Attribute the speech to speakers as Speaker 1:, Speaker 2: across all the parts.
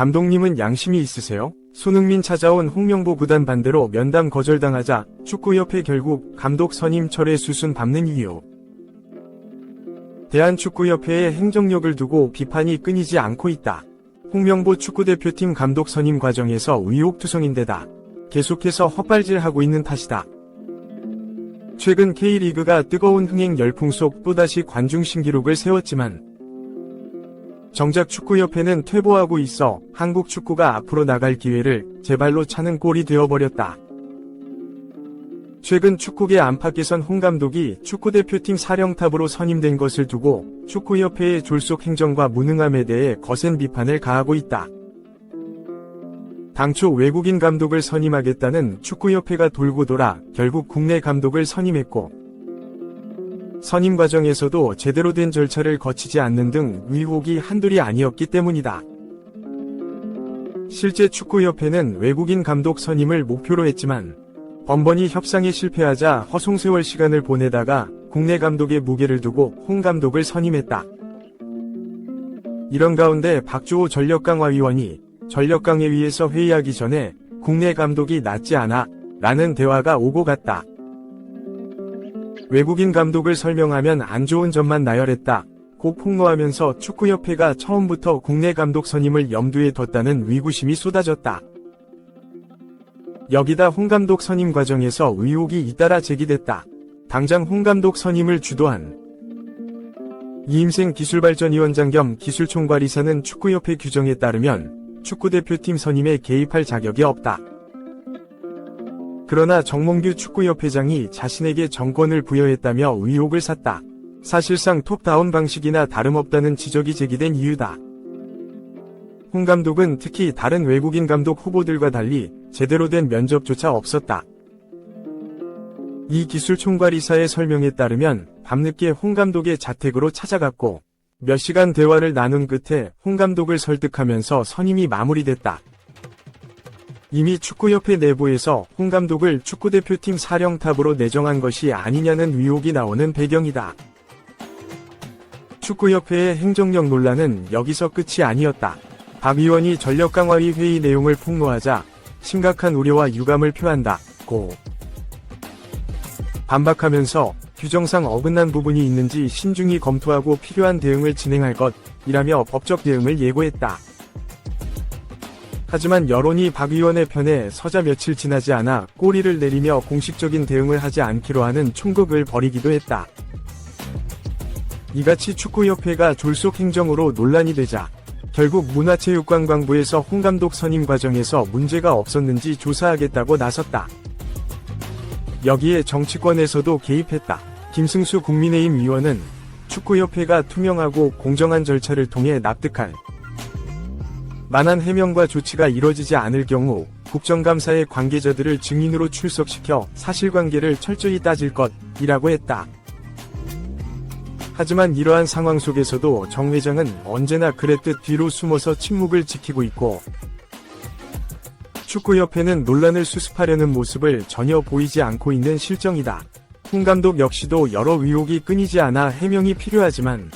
Speaker 1: 감독님은 양심이 있으세요? 손흥민 찾아온 홍명보 구단 반대로 면담 거절당하자 축구협회 결국 감독 선임 철회 수순 밟는 이유. 대한축구협회의 행정력을 두고 비판이 끊이지 않고 있다. 홍명보 축구대표팀 감독 선임 과정에서 의혹투성인데다 계속해서 헛발질하고 있는 탓이다. 최근 K리그가 뜨거운 흥행 열풍 속 또다시 관중 신기록을 세웠지만 정작 축구협회는 퇴보하고 있어 한국 축구가 앞으로 나갈 기회를 제 발로 차는 꼴이 되어버렸다. 최근 축구계 안팎에선 홍 감독이 축구대표팀 사령탑으로 선임된 것을 두고 축구협회의 졸속 행정과 무능함에 대해 거센 비판을 가하고 있다. 당초 외국인 감독을 선임하겠다는 축구협회가 돌고 돌아 결국 국내 감독을 선임했고 선임 과정에서도 제대로 된 절차를 거치지 않는 등 의혹이 한둘이 아니었기 때문이다. 실제 축구협회는 외국인 감독 선임을 목표로 했지만 번번이 협상에 실패하자 허송세월 시간을 보내다가 국내 감독의 무게를 두고 홍 감독을 선임했다. 이런 가운데 박주호 전력강화위원이 전력강회위에서 회의하기 전에 국내 감독이 낫지 않아 라는 대화가 오고 갔다. 외국인 감독을 설명하면 안 좋은 점만 나열했다. 고 폭로하면서 축구협회가 처음부터 국내 감독 선임을 염두에 뒀다는 의구심이 쏟아졌다. 여기다 홍 감독 선임 과정에서 의혹이 잇따라 제기됐다. 당장 홍 감독 선임을 주도한 이임생 기술발전위원장 겸 기술총괄이사는 축구협회 규정에 따르면 축구대표팀 선임에 개입할 자격이 없다. 그러나 정몽규 축구협회장이 자신에게 정권을 부여했다며 의혹을 샀다. 사실상 톱다운 방식이나 다름없다는 지적이 제기된 이유다. 홍 감독은 특히 다른 외국인 감독 후보들과 달리 제대로 된 면접조차 없었다. 이 기술총괄이사의 설명에 따르면 밤늦게 홍 감독의 자택으로 찾아갔고 몇 시간 대화를 나눈 끝에 홍 감독을 설득하면서 선임이 마무리됐다. 이미 축구협회 내부에서 홍 감독을 축구대표팀 사령탑으로 내정한 것이 아니냐는 의혹이 나오는 배경이다. 축구협회의 행정력 논란은 여기서 끝이 아니었다. 박 의원이 전력강화위 회의 내용을 폭로하자 심각한 우려와 유감을 표한다고 반박하면서 규정상 어긋난 부분이 있는지 신중히 검토하고 필요한 대응을 진행할 것이라며 법적 대응을 예고했다. 하지만 여론이 박 의원의 편에 서자 며칠 지나지 않아 꼬리를 내리며 공식적인 대응을 하지 않기로 하는 총극을 벌이기도 했다. 이같이 축구협회가 졸속 행정으로 논란이 되자 결국 문화체육관광부에서 홍 감독 선임 과정에서 문제가 없었는지 조사하겠다고 나섰다. 여기에 정치권에서도 개입했다. 김승수 국민의힘 의원은 축구협회가 투명하고 공정한 절차를 통해 납득할 만한 해명과 조치가 이뤄지지 않을 경우 국정감사의 관계자들을 증인으로 출석시켜 사실관계를 철저히 따질 것이라고 했다. 하지만 이러한 상황 속에서도 정 회장은 언제나 그랬듯 뒤로 숨어서 침묵을 지키고 있고 축구협회는 논란을 수습하려는 모습을 전혀 보이지 않고 있는 실정이다. 홍 감독 역시도 여러 의혹이 끊이지 않아 해명이 필요하지만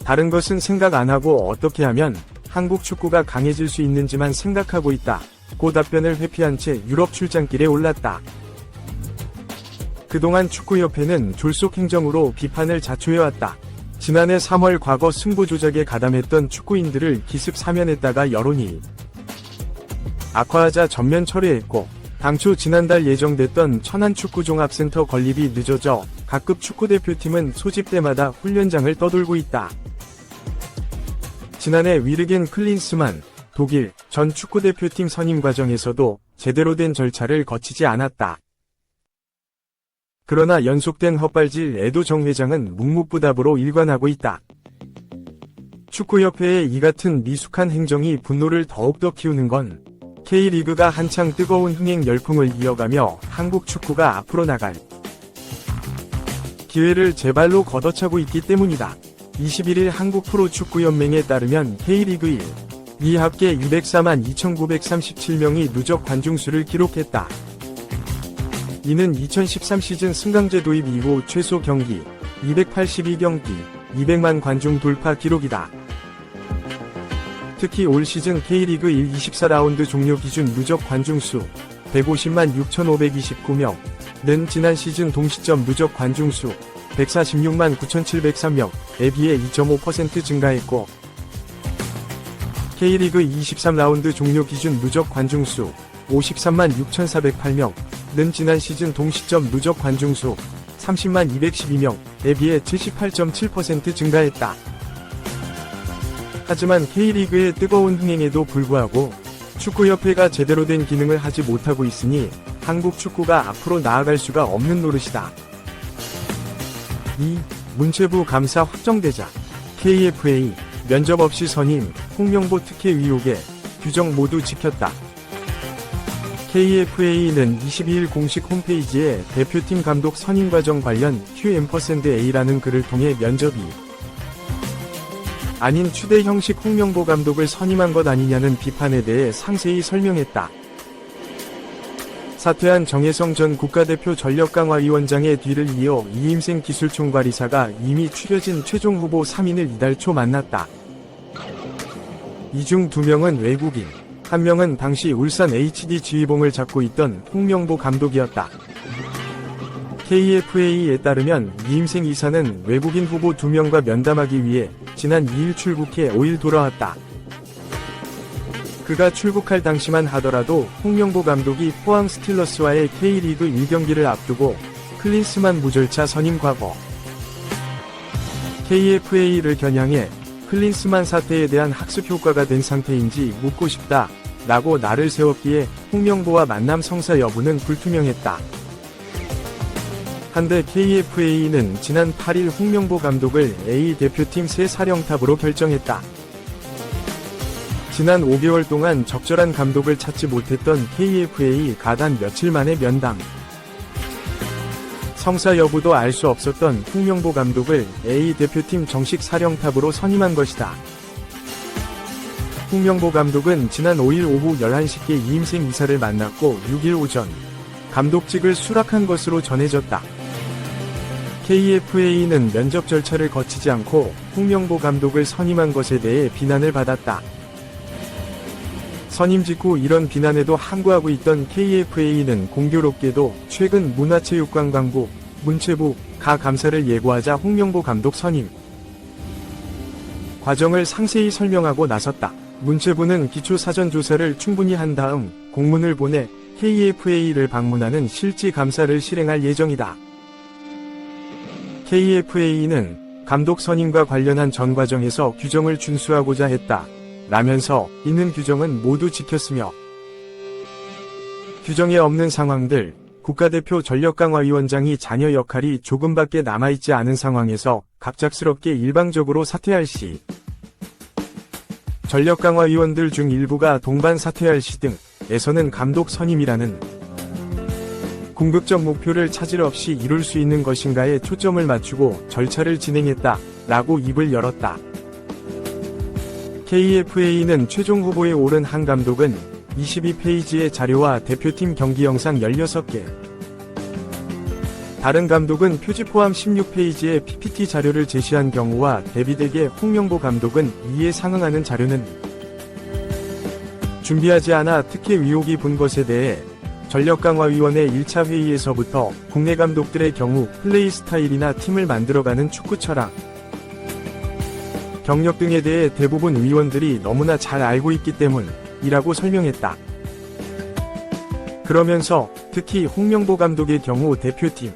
Speaker 1: 다른 것은 생각 안 하고 어떻게 하면 한국 축구가 강해질 수 있는지만 생각하고 있다. 고 답변을 회피한 채 유럽 출장길에 올랐다. 그동안 축구협회는 졸속 행정으로 비판을 자초해왔다. 지난해 3월 과거 승부 조작에 가담했던 축구인들을 기습 사면했다가 여론이 악화하자 전면 철회했고 당초 지난달 예정됐던 천안축구종합센터 건립이 늦어져 각급 축구대표팀은 소집 때마다 훈련장을 떠돌고 있다. 지난해 위르겐 클린스만 독일 전 축구대표팀 선임 과정에서도 제대로 된 절차를 거치지 않았다. 그러나 연속된 헛발질에도 정 회장은 묵묵부답으로 일관하고 있다. 축구협회의 이 같은 미숙한 행정이 분노를 더욱더 키우는 건 K리그가 한창 뜨거운 흥행 열풍을 이어가며 한국 축구가 앞으로 나갈 기회를 제 발로 걷어차고 있기 때문이다. 21일 한국프로축구연맹에 따르면 K리그 1, 2 합계 204만 2,937명이 누적 관중수를 기록했다. 이는 2013 시즌 승강제 도입 이후 최소 경기 282경기 200만 관중 돌파 기록이다. 특히 올 시즌 K리그 1 24라운드 종료 기준 누적 관중수 150만 6,529명,는 지난 시즌 동시점 누적 관중수 146만 9,703명에 비해 2.5% 증가했고, K리그 23라운드 종료 기준 누적 관중수 53만 6,408명,는 지난 시즌 동시점 누적 관중수 30만 212명에 비해 78.7% 증가했다. 하지만 K리그의 뜨거운 흥행에도 불구하고 축구협회가 제대로 된 기능을 하지 못하고 있으니 한국 축구가 앞으로 나아갈 수가 없는 노릇이다. 2. 문체부 감사 확정되자 KFA 면접 없이 선임, 홍명보 특혜 의혹에 규정 모두 지켰다. KFA는 22일 공식 홈페이지에 대표팀 감독 선임 과정 관련 Q&A라는 글을 통해 면접이 아닌 추대 형식 홍명보 감독을 선임한 것 아니냐는 비판에 대해 상세히 설명했다. 사퇴한 정혜성 전 국가대표 전력강화위원장의 뒤를 이어 이임생 기술총괄이사가 이미 추려진 최종 후보 3인을 이달 초 만났다. 이 중 2명은 외국인, 1명은 당시 울산 HD 지휘봉을 잡고 있던 홍명보 감독이었다. KFA에 따르면 이임생 이사는 외국인 후보 2명과 면담하기 위해 지난 2일 출국해 5일 돌아왔다. 그가 출국할 당시만 하더라도 홍명보 감독이 포항 스틸러스와의 K리그 1경기를 앞두고 클린스만 무절차 선임 과거. KFA를 겨냥해 클린스만 사태에 대한 학습 효과가 된 상태인지 묻고 싶다 라고 날을 세웠기에 홍명보와 만남 성사 여부는 불투명했다. 한데 KFA는 지난 8일 홍명보 감독을 A 대표팀 새 사령탑으로 결정했다. 지난 5개월 동안 적절한 감독을 찾지 못했던 KFA 가단 며칠 만에 면담. 성사 여부도 알 수 없었던 홍명보 감독을 A 대표팀 정식 사령탑으로 선임한 것이다. 홍명보 감독은 지난 5일 오후 11시께 이임생 이사를 만났고 6일 오전 감독직을 수락한 것으로 전해졌다. KFA는 면접 절차를 거치지 않고 홍명보 감독을 선임한 것에 대해 비난을 받았다. 선임 직후 이런 비난에도 항구하고 있던 KFA는 공교롭게도 최근 문화체육관광부, 문체부, 가 감사를 예고하자 홍명보 감독 선임 과정을 상세히 설명하고 나섰다. 문체부는 기초 사전조사를 충분히 한 다음 공문을 보내 KFA를 방문하는 실지 감사를 실행할 예정이다. KFA는 감독 선임과 관련한 전 과정에서 규정을 준수하고자 했다. 라면서 이는 규정은 모두 지켰으며 규정에 없는 상황들, 국가대표 전력강화위원장이 자녀 역할이 조금밖에 남아있지 않은 상황에서 갑작스럽게 일방적으로 사퇴할 시, 전력강화위원들 중 일부가 동반 사퇴할 시 등에서는 감독 선임이라는 궁극적 목표를 차질 없이 이룰 수 있는 것인가에 초점을 맞추고 절차를 진행했다. 라고 입을 열었다. KFA는 최종 후보에 오른 한 감독은 22페이지의 자료와 대표팀 경기 영상 16개, 다른 감독은 표지 포함 16페이지의 PPT 자료를 제시한 경우와 대비되게 홍명보 감독은 이에 상응하는 자료는 준비하지 않아 특혜 의혹이 분 것에 대해 전력강화위원회 1차 회의에서부터 국내 감독들의 경우 플레이 스타일이나 팀을 만들어가는 축구 철학, 경력 등에 대해 대부분 위원들이 너무나 잘 알고 있기 때문이라고 설명했다. 그러면서 특히 홍명보 감독의 경우 대표팀,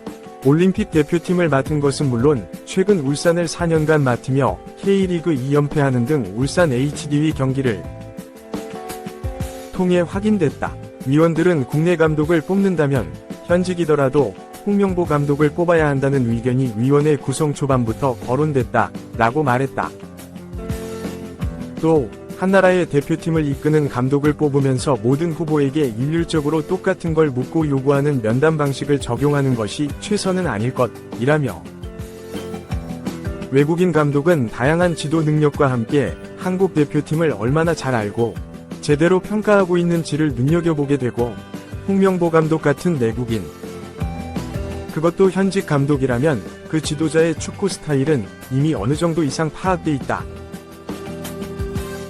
Speaker 1: 올림픽 대표팀을 맡은 것은 물론 최근 울산을 4년간 맡으며 K리그 2연패하는 등 울산 HDW 경기를 통해 확인됐다. 위원들은 국내 감독을 뽑는다면 현직이더라도 홍명보 감독을 뽑아야 한다는 의견이 위원회 구성 초반부터 거론됐다. 라고 말했다. 또 한나라의 대표팀을 이끄는 감독을 뽑으면서 모든 후보에게 일률적으로 똑같은 걸 묻고 요구하는 면담 방식을 적용하는 것이 최선은 아닐 것이라며 외국인 감독은 다양한 지도 능력과 함께 한국 대표팀을 얼마나 잘 알고 제대로 평가하고 있는지를 눈여겨보게 되고 홍명보 감독 같은 내국인, 그것도 현직 감독이라면 그 지도자의 축구 스타일은 이미 어느 정도 이상 파악돼 있다.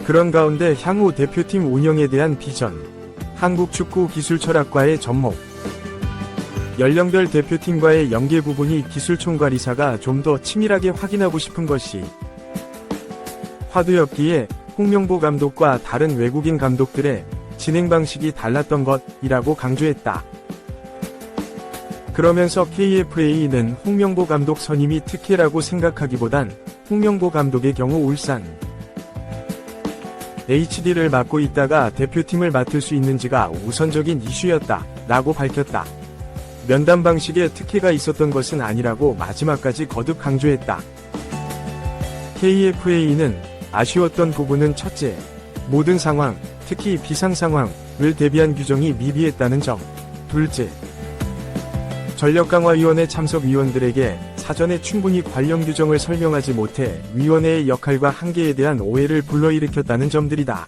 Speaker 1: 그런 가운데 향후 대표팀 운영에 대한 비전, 한국축구기술철학과의 접목, 연령별 대표팀과의 연계 부분이 기술총괄이사가 좀 더 치밀하게 확인하고 싶은 것이 화두였기에 홍명보 감독과 다른 외국인 감독들의 진행 방식이 달랐던 것이라고 강조했다. 그러면서 KFA는 홍명보 감독 선임이 특혜라고 생각하기보단 홍명보 감독의 경우 울산 HD를 맡고 있다가 대표팀을 맡을 수 있는지가 우선적인 이슈였다 라고 밝혔다. 면담 방식에 특혜가 있었던 것은 아니라고 마지막까지 거듭 강조했다. KFA는 아쉬웠던 부분은 첫째, 모든 상황, 특히 비상 상황을 대비한 규정이 미비했다는 점. 둘째, 전력강화위원회 참석 위원들에게 사전에 충분히 관련 규정을 설명하지 못해 위원회의 역할과 한계에 대한 오해를 불러일으켰다는 점들이다.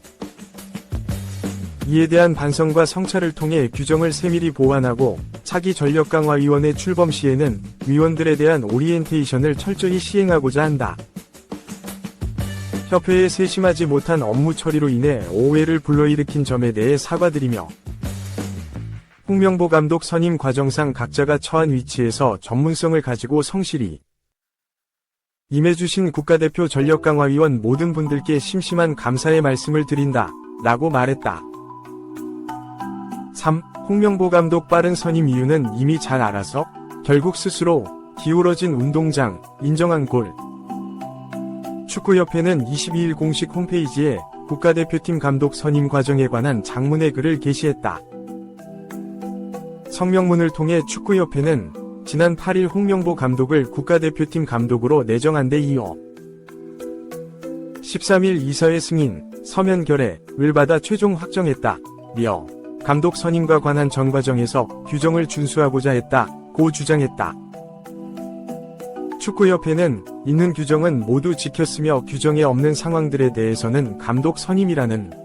Speaker 1: 이에 대한 반성과 성찰을 통해 규정을 세밀히 보완하고 차기 전력강화위원회 출범 시에는 위원들에 대한 오리엔테이션을 철저히 시행하고자 한다. 협회에 세심하지 못한 업무 처리로 인해 오해를 불러일으킨 점에 대해 사과드리며 홍명보 감독 선임 과정상 각자가 처한 위치에서 전문성을 가지고 성실히 임해주신 국가대표 전력강화위원 모든 분들께 심심한 감사의 말씀을 드린다 라고 말했다. 3. 홍명보 감독 빠른 선임 이유는 이미 잘 알아서 결국 스스로 기울어진 운동장 인정한 골. 축구협회는 22일 공식 홈페이지에 국가대표팀 감독 선임 과정에 관한 장문의 글을 게시했다. 성명문을 통해 축구협회는 지난 8일 홍명보 감독을 국가대표팀 감독으로 내정한 데 이어 13일 이사회 승인, 서면 결의를 받아 최종 확정했다며 감독 선임과 관한 전 과정에서 규정을 준수하고자 했다고 주장했다. 축구협회는 있는 규정은 모두 지켰으며 규정에 없는 상황들에 대해서는 감독 선임이라는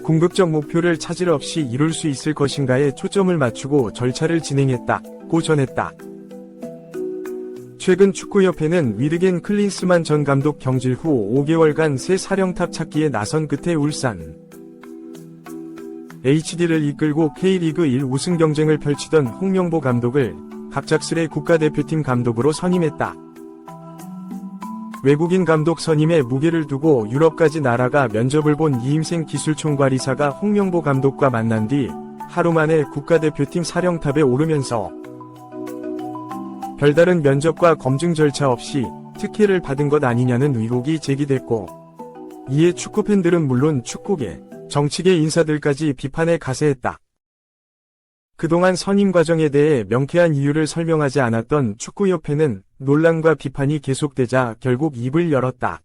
Speaker 1: 궁극적 목표를 차질 없이 이룰 수 있을 것인가에 초점을 맞추고 절차를 진행했다고 전했다. 최근 축구협회는 위르겐 클린스만 전 감독 경질 후 5개월간 새 사령탑 찾기에 나선 끝에 울산 HD를 이끌고 K리그 1 우승 경쟁을 펼치던 홍명보 감독을 갑작스레 국가대표팀 감독으로 선임했다. 외국인 감독 선임에 무게를 두고 유럽까지 날아가 면접을 본 이임생 기술총괄이사가 홍명보 감독과 만난 뒤 하루 만에 국가대표팀 사령탑에 오르면서 별다른 면접과 검증 절차 없이 특혜를 받은 것 아니냐는 의혹이 제기됐고, 이에 축구팬들은 물론 축구계, 정치계 인사들까지 비판에 가세했다. 그동안 선임 과정에 대해 명쾌한 이유를 설명하지 않았던 축구협회는 논란과 비판이 계속되자 결국 입을 열었다.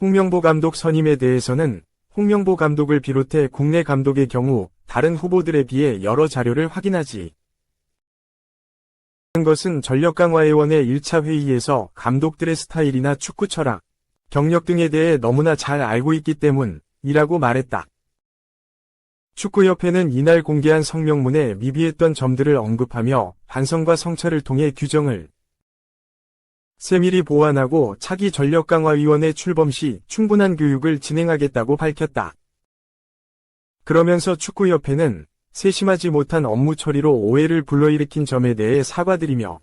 Speaker 1: 홍명보 감독 선임에 대해서는 홍명보 감독을 비롯해 국내 감독의 경우 다른 후보들에 비해 여러 자료를 확인하지 것은 전력강화위원회 1차 회의에서 감독들의 스타일이나 축구 철학, 경력 등에 대해 너무나 잘 알고 있기 때문이라고 말했다. 축구협회는 이날 공개한 성명문에 미비했던 점들을 언급하며 반성과 성찰을 통해 규정을 세밀히 보완하고 차기 전력강화위원회 출범 시 충분한 교육을 진행하겠다고 밝혔다. 그러면서 축구협회는 세심하지 못한 업무 처리로 오해를 불러일으킨 점에 대해 사과드리며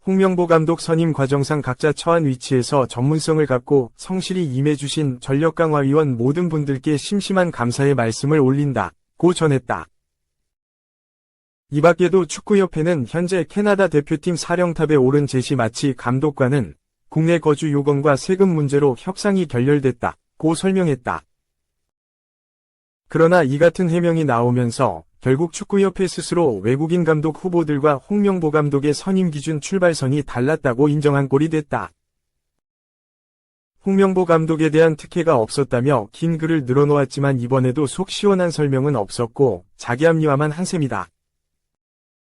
Speaker 1: 홍명보 감독 선임 과정상 각자 처한 위치에서 전문성을 갖고 성실히 임해주신 전력강화위원 모든 분들께 심심한 감사의 말씀을 올린다고 전했다. 이 밖에도 축구협회는 현재 캐나다 대표팀 사령탑에 오른 제시 마치 감독과는 국내 거주 요건과 세금 문제로 협상이 결렬됐다고 설명했다. 그러나 이 같은 해명이 나오면서 결국 축구협회 스스로 외국인 감독 후보들과 홍명보 감독의 선임 기준 출발선이 달랐다고 인정한 꼴이 됐다. 홍명보 감독에 대한 특혜가 없었다며 긴 글을 늘어놓았지만 이번에도 속 시원한 설명은 없었고 자기 합리화만 한 셈이다.